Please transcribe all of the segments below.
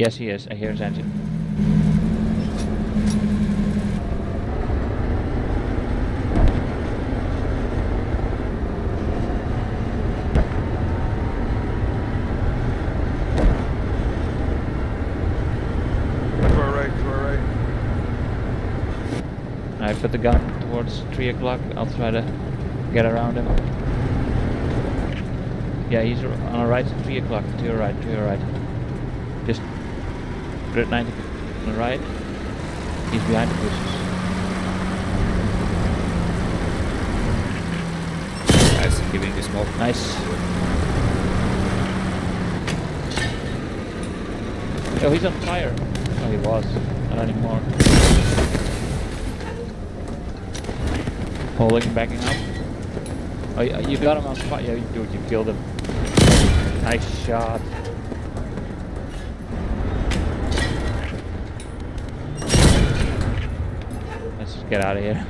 Yes, he is. I hear his engine. I put the gun towards 3 o'clock. I'll try to get around him. Yeah, he's on the right, 3 o'clock. To your right, to your right. Just grid 90 on the right. He's behind the bushes. Nice, giving the smoke. Nice. Oh, he's on fire. Oh, he was. Not anymore. Holding, backing up. Oh, you got him on fire. Yeah, dude, you killed him. Nice shot. Let's just get out of here.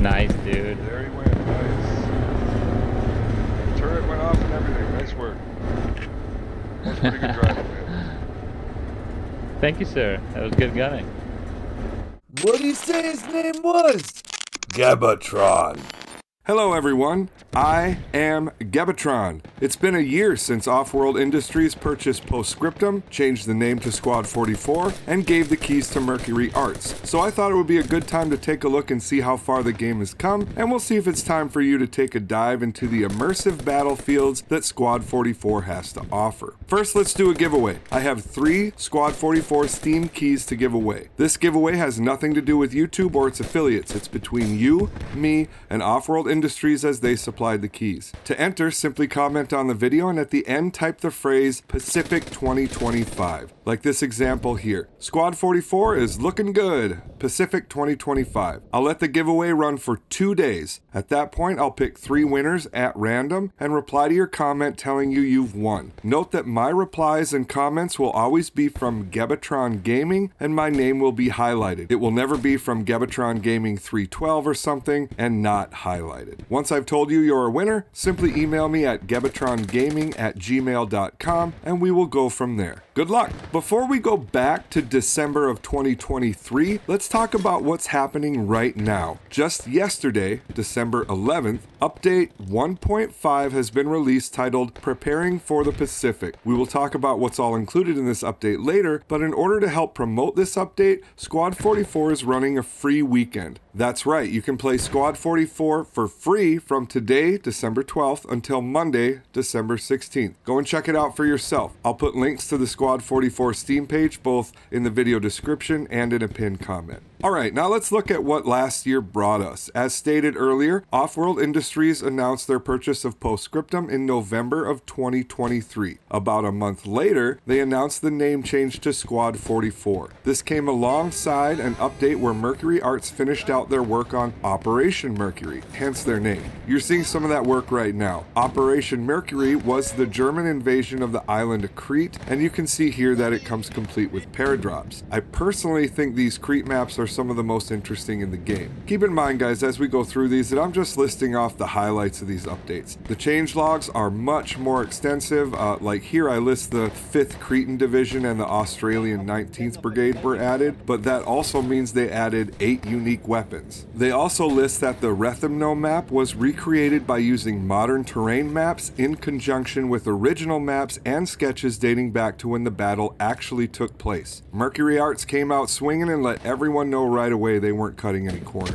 Nice, dude. There he went. Nice. Turret went off and everything. Nice work. That's pretty good driving, man. Thank you, sir. That was good gunning. What did he say his name was? Gebatron. Hello everyone, I am Gebatron. It's been a year since Offworld Industries purchased Postscriptum, changed the name to Squad 44, and gave the keys to Mercury Arts. So I thought it would be a good time to take a look and see how far the game has come, and we'll see if it's time for you to take a dive into the immersive battlefields that Squad 44 has to offer. First, let's do a giveaway. I have 3 Squad 44 Steam keys to give away. This giveaway has nothing to do with YouTube or its affiliates. It's between you, me, and Offworld Industries as they supplied the keys. To enter, simply comment on the video and at the end type the phrase Pacific 2025. Like this example here. Squad 44 is looking good. Pacific 2025. I'll let the giveaway run for 2 days. At that point, I'll pick 3 winners at random and reply to your comment telling you you've won. Note that my replies and comments will always be from Gebatron Gaming and my name will be highlighted. It will never be from Gebatron Gaming 312 or something and not highlighted. Once I've told you you're a winner, simply email me at gebatrongaming@gmail.com and we will go from there. Good luck! Before we go back to December of 2023, let's talk about what's happening right now. Just yesterday, December 11th, update 1.5 has been released titled Preparing for the Pacific. We will talk about what's all included in this update later, but in order to help promote this update, Squad 44 is running a free weekend. That's right, you can play Squad 44 for free from today, December 12th, until Monday, December 16th. Go and check it out for yourself. I'll put links to the Squad 44 Steam page both in the video description and in a pinned comment. Alright, now let's look at what last year brought us. As stated earlier, Offworld Industries announced their purchase of Postscriptum in November of 2023. About a month later, they announced the name change to Squad 44. This came alongside an update where Mercury Arts finished out their work on Operation Mercury, hence their name. You're seeing some of that work right now. Operation Mercury was the German invasion of the island of Crete, and you can see here that it comes complete with paradrops. I personally think these Crete maps are some of the most interesting in the game. Keep in mind, guys, as we go through these, that I'm just listing off the highlights of these updates. The changelogs are much more extensive. Like here, I list the 5th Cretan Division and the Australian 19th Brigade were added, but that also means they added 8 unique weapons. They also list that the Rethymno map was recreated by using modern terrain maps in conjunction with original maps and sketches dating back to when the battle actually took place. Mercury Arts came out swinging and let everyone know right away they weren't cutting any corners.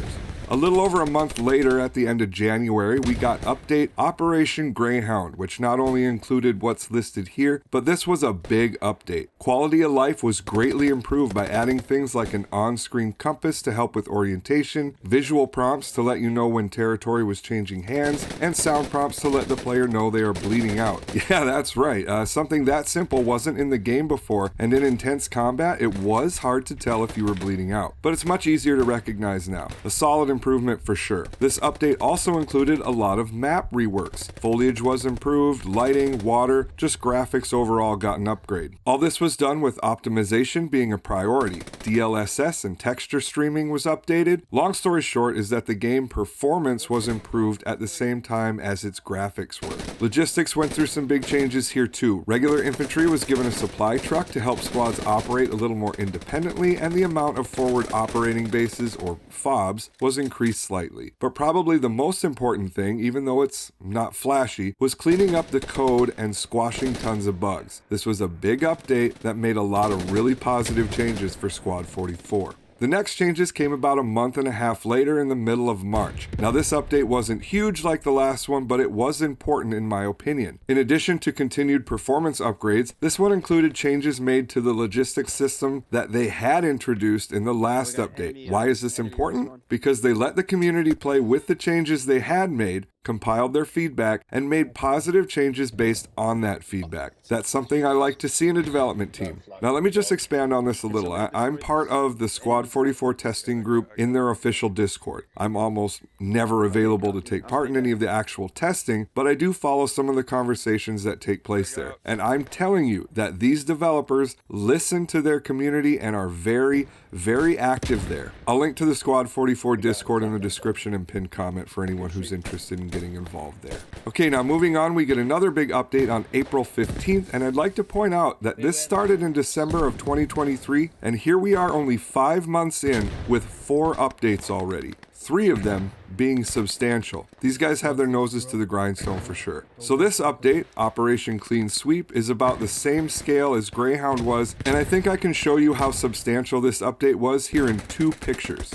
A little over a month later, at the end of January, we got update Operation Greyhound, which not only included what's listed here, but this was a big update. Quality of life was greatly improved by adding things like an on-screen compass to help with orientation, visual prompts to let you know when territory was changing hands, and sound prompts to let the player know they are bleeding out. Yeah, that's right. Something that simple wasn't in the game before, and in intense combat, it was hard to tell if you were bleeding out. But it's much easier to recognize now. A solid improvement for sure. This update also included a lot of map reworks. Foliage was improved, lighting, water, just graphics overall got an upgrade. All this was done with optimization being a priority. DLSS and texture streaming was updated. Long story short is that the game performance was improved at the same time as its graphics were. Logistics went through some big changes here too. Regular infantry was given a supply truck to help squads operate a little more independently, and the amount of forward operating bases, or FOBs, was increased slightly. But probably the most important thing, even though it's not flashy, was cleaning up the code and squashing tons of bugs. This was a big update that made a lot of really positive changes for Squad 44. The next changes came about a month and a half later in the middle of March. Now this update wasn't huge like the last one, but it was important in my opinion. In addition to continued performance upgrades, this one included changes made to the logistics system that they had introduced in the last update. Why is this important? Because they let the community play with the changes they had made, compiled their feedback, and made positive changes based on that feedback. That's something I like to see in a development team. Now let me just expand on this a little. I'm part of the Squad 44 testing group in their official Discord. I'm almost never available to take part in any of the actual testing, but I do follow some of the conversations that take place there. And I'm telling you that these developers listen to their community and are very, very active there. I'll link to the Squad 44 Discord in the description and pinned comment for anyone who's interested in getting involved there. Okay, now moving on, we get another big update on April 15th, and I'd like to point out that this started in December of 2023, and here we are only 5 months in with 4 updates already. 3 of them being substantial. These guys have their noses to the grindstone for sure. So this update, Operation Clean Sweep, is about the same scale as Greyhound was, and I think I can show you how substantial this update was here in 2 pictures.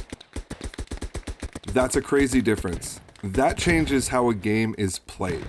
That's a crazy difference. That changes how a game is played.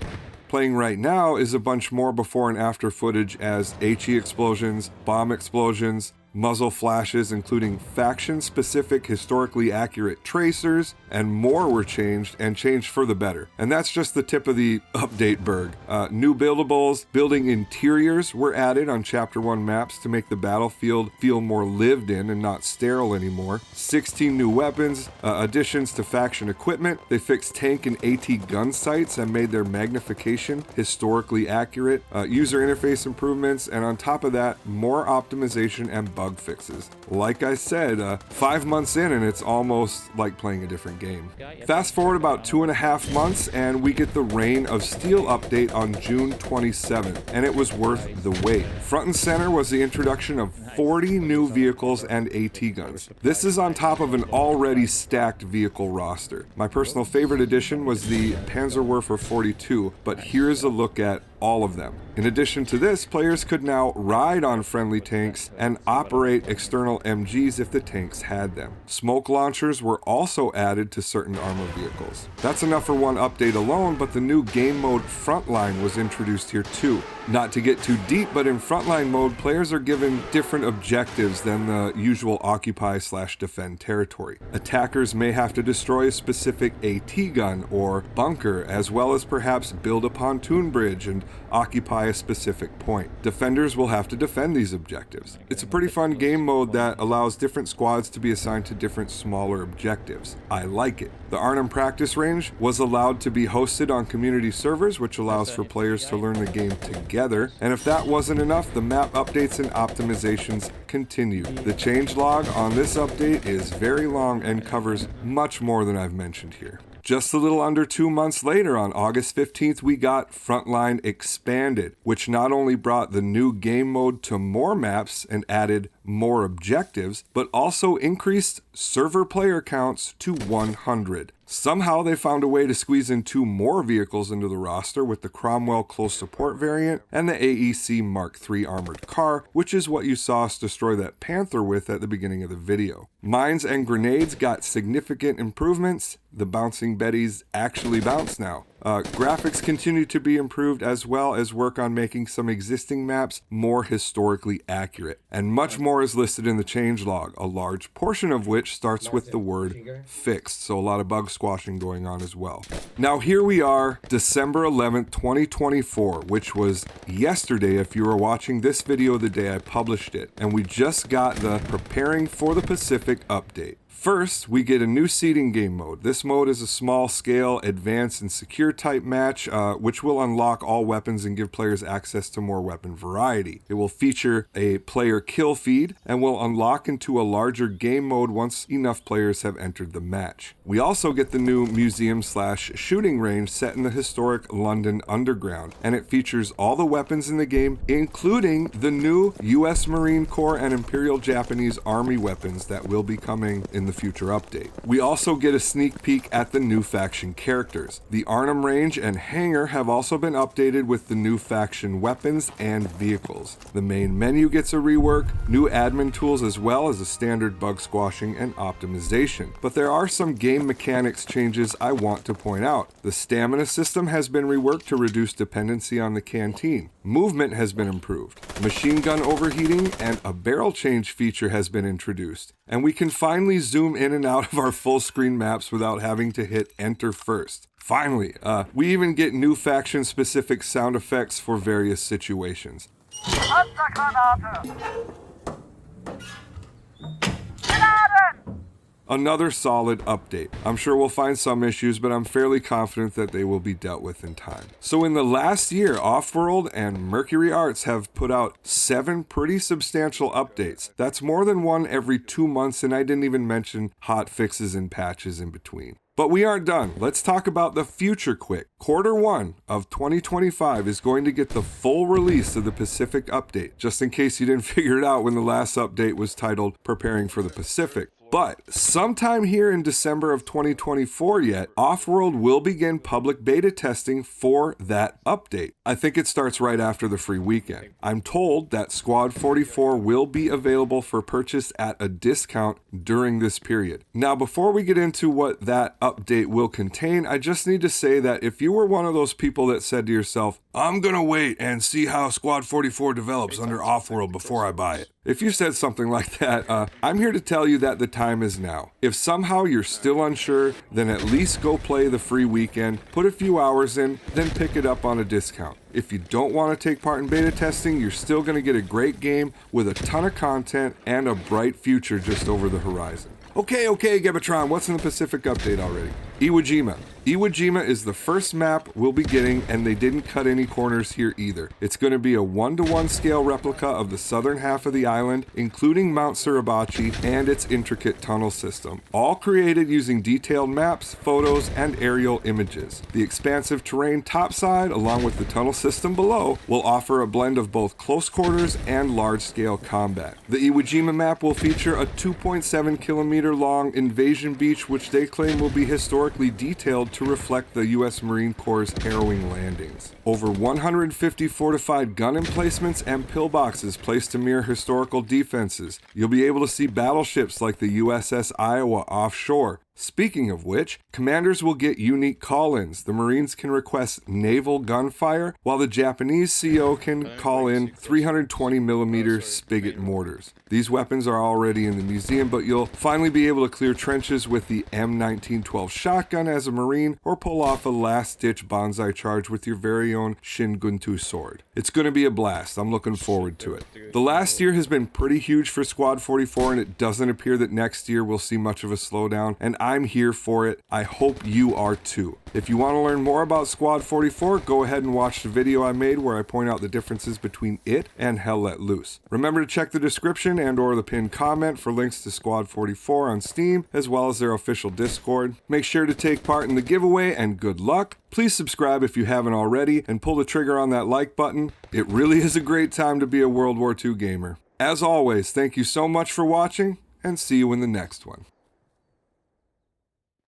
Playing right now is a bunch more before and after footage as HE explosions, bomb explosions, muzzle flashes, including faction-specific historically accurate tracers, and more were changed, and changed for the better. And that's just the tip of the update berg. New buildables, building interiors were added on Chapter 1 maps to make the battlefield feel more lived in and not sterile anymore. 16 new weapons, additions to faction equipment. They fixed tank and AT gun sights and made their magnification historically accurate. User interface improvements, and on top of that, more optimization and bug fixes. Like I said, 5 months in and it's almost like playing a different game. Fast forward about 2.5 months and we get the Reign of Steel update on June 27th, and it was worth the wait. Front and center was the introduction of 40 new vehicles and AT guns. This is on top of an already stacked vehicle roster. My personal favorite addition was the Panzerwerfer 42, but here's a look at all of them. In addition to this, players could now ride on friendly tanks and operate external MGs if the tanks had them. Smoke launchers were also added to certain armor vehicles. That's enough for one update alone, but the new game mode Frontline was introduced here too. Not to get too deep, but in Frontline mode, players are given different objectives than the usual occupy/defend territory. Attackers may have to destroy a specific AT gun or bunker, as well as perhaps build a pontoon bridge and occupy a specific point. Defenders will have to defend these objectives. It's a pretty fun game mode that allows different squads to be assigned to different smaller objectives. I like it. The Arnhem practice range was allowed to be hosted on community servers, which allows for players to learn the game together. And if that wasn't enough, the map updates and optimizations continue. The changelog on this update is very long and covers much more than I've mentioned here. Just a little under 2 months later, on August 15th, we got Frontline Expanded, which not only brought the new game mode to more maps and added more objectives, but also increased server player counts to 100. Somehow they found a way to squeeze in 2 more vehicles into the roster with the Cromwell Close Support variant and the AEC Mark III armored car, which is what you saw us destroy that Panther with at the beginning of the video. Mines and grenades got significant improvements. The bouncing Bettys actually bounce now. Graphics continue to be improved, as well as work on making some existing maps more historically accurate. And much more is listed in the changelog, a large portion of which starts with the word fixed, so a lot of bug squashing going on as well. Now here we are, December 11th, 2024, which was yesterday if you were watching this video the day I published it, and we just got the Preparing for the Pacific update. First, we get a new seeding game mode. This mode is a small-scale, advanced, and secure type match, which will unlock all weapons and give players access to more weapon variety. It will feature a player kill feed and will unlock into a larger game mode once enough players have entered the match. We also get the new museum/shooting range set in the historic London Underground, and it features all the weapons in the game, including the new US Marine Corps and Imperial Japanese Army weapons that will be coming in the future update. We also get a sneak peek at the new faction characters. The Arnhem range and hangar have also been updated with the new faction weapons and vehicles. The main menu gets a rework, new admin tools, as well as a standard bug squashing and optimization. But there are some game mechanics changes I want to point out. The stamina system has been reworked to reduce dependency on the canteen. Movement has been improved. Machine gun overheating and a barrel change feature has been introduced. And we can finally zoom in and out of our full screen maps without having to hit enter first. Finally, we even get new faction specific sound effects for various situations. Another solid update. I'm sure we'll find some issues, but I'm fairly confident that they will be dealt with in time. So in the last year, Offworld and Mercury Arts have put out 7 pretty substantial updates. That's more than one every 2 months, and I didn't even mention hot fixes and patches in between. But we aren't done. Let's talk about the future quick. Q1 of 2025 is going to get the full release of the Pacific update, just in case you didn't figure it out when the last update was titled Preparing for the Pacific. But sometime here in December of 2024 yet, Offworld will begin public beta testing for that update. I think it starts right after the free weekend. I'm told that Squad 44 will be available for purchase at a discount during this period. Now, before we get into what that update will contain, I just need to say that if you were one of those people that said to yourself, I'm gonna wait and see how Squad 44 develops under Offworld before I buy it. If you said something like that, I'm here to tell you that the time is now. If somehow you're still unsure, then at least go play the free weekend, put a few hours in, then pick it up on a discount. If you don't want to take part in beta testing, you're still going to get a great game with a ton of content and a bright future just over the horizon. Okay, Gebatron, what's in the Pacific update already? Iwo Jima. Iwo Jima is the first map we'll be getting, and they didn't cut any corners here either. It's going to be a 1-to-1 scale replica of the southern half of the island, including Mount Suribachi and its intricate tunnel system, all created using detailed maps, photos, and aerial images. The expansive terrain topside, along with the tunnel system below, will offer a blend of both close quarters and large-scale combat. The Iwo Jima map will feature a 2.7-kilometer long invasion beach, which they claim will be historically detailed to reflect the US Marine Corps' harrowing landings. Over 150 fortified gun emplacements and pillboxes placed to mirror historical defenses. You'll be able to see battleships like the USS Iowa offshore. Speaking of which, commanders will get unique call-ins. The Marines can request naval gunfire, while the Japanese CO can call in 320mm spigot mortars. These weapons are already in the museum, but you'll finally be able to clear trenches with the M1912 shotgun as a Marine, or pull off a last-ditch bonsai charge with your very own Shinguntu sword. It's going to be a blast. I'm looking forward to it. The last year has been pretty huge for Squad 44, and it doesn't appear that next year we'll see much of a slowdown, and I'm here for it. I hope you are too. If you want to learn more about Squad 44, go ahead and watch the video I made where I point out the differences between it and Hell Let Loose. Remember to check the description and or the pinned comment for links to Squad 44 on Steam, as well as their official Discord. Make sure to take part in the giveaway, and good luck. Please subscribe if you haven't already, and pull the trigger on that like button. It really is a great time to be a World War II gamer. As always, thank you so much for watching, and see you in the next one.